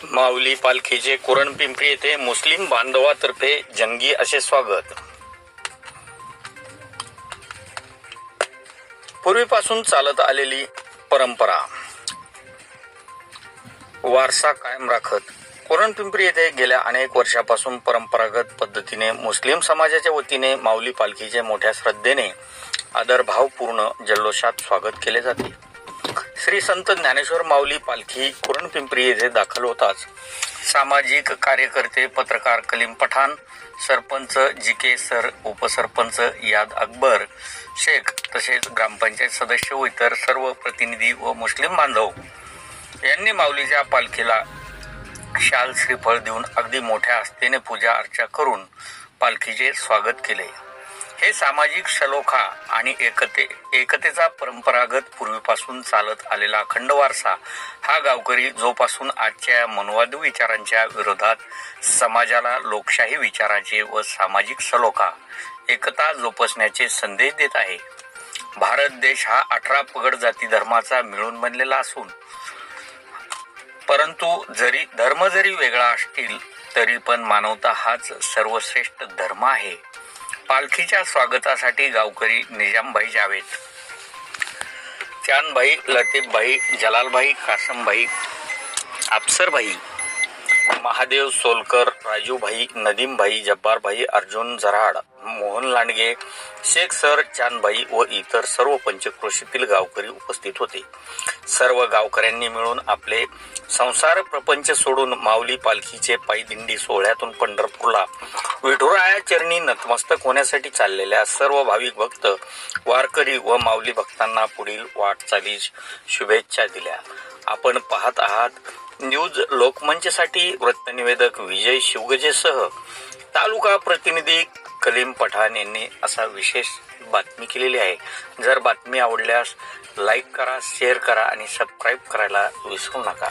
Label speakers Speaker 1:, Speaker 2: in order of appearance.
Speaker 1: माऊली पालखीचे कुरणपिंपरी येथे मुस्लिम बांधवातर्फे जंगी असे स्वागत. पूर्वीपासून चालत आलेली परंपरा वारसा कायम राखत कुरणपिंपरी येथे गेल्या अनेक वर्षापासून परंपरागत पद्धतीने मुस्लिम समाजाच्या वतीने माऊली पालखीचे मोठ्या श्रद्धेने आदरभावपूर्ण जल्लोषात स्वागत केले जाते. श्री संत ज्ञानेश्वर माऊली पालखी कुरणपिंपरी येथे दाखल होताच सामाजिक कार्यकर्ते, पत्रकार कलीम पठाण, सरपंच जी.के. सर, उपसरपंच याद अकबर शेख तसेच ग्रामपंचायत सदस्य व इतर सर्व प्रतिनिधी व मुस्लिम बांधव यांनी माऊलीच्या पालखीला शाल श्रीफळ देऊन अगदी मोठ्या आस्थेने पूजा अर्चा करून पालखीचे स्वागत केले. हे सामाजिक सलोखा आणि एकतेचा परंपरागत पूर्वीपासून चालत आलेला अखंड वारसा हा गावकरी जोपासून आजच्या मनवादी विचारांच्या विरोधात समाजाला लोकशाही विचाराचे व सामाजिक सलोखा एकता जोपासण्याचे संदेश देत आहे. भारत देश हा 18 पगड जाती धर्माचा मिळून बनलेला असून परंतु धर्म जरी वेगळा असतील तरी पण मानवता हाच सर्वश्रेष्ठ धर्म आहे. पालखीच्या स्वागतासाठी गावकरी निजामभाई जावेद, चांदभाई, लतीफभाई, जलालभाई, कासमभाई, अफसरभाई, महादेव सोलकर, राजूभाई, नदीमभाई, जब्बारभाई, अर्जुन जराड, मोहन लांडगे, शेख सर, चांदभाई व इतर सर्व पंचक्रोशीतील गावकरी उपस्थित होते. सर्व गावकऱ्यांनी मिळून आपले संसार प्रपंच सोडून माऊली पालखीचे पायी दिंडी सोहळ्यातून पंढरपूरला विठुराया चरणी नतमस्तक होण्यासाठी चाललेल्या सर्व भाविक भक्त, वारकरी व माऊली भक्तांना पुढील वाटचालीस शुभेच्छा दिल्या. आपण पाहत आहात न्यूज लोकमंचसाठी वृत्तनिवेदक विजय शिवगजेसह तालुका प्रतिनिधी कलीम पठाण यांनी असा विशेष बातमी केलेली आहे. जर बातमी आवडल्यास लाईक करा, शेअर करा आणि सबस्क्राईब करायला विसरू नका.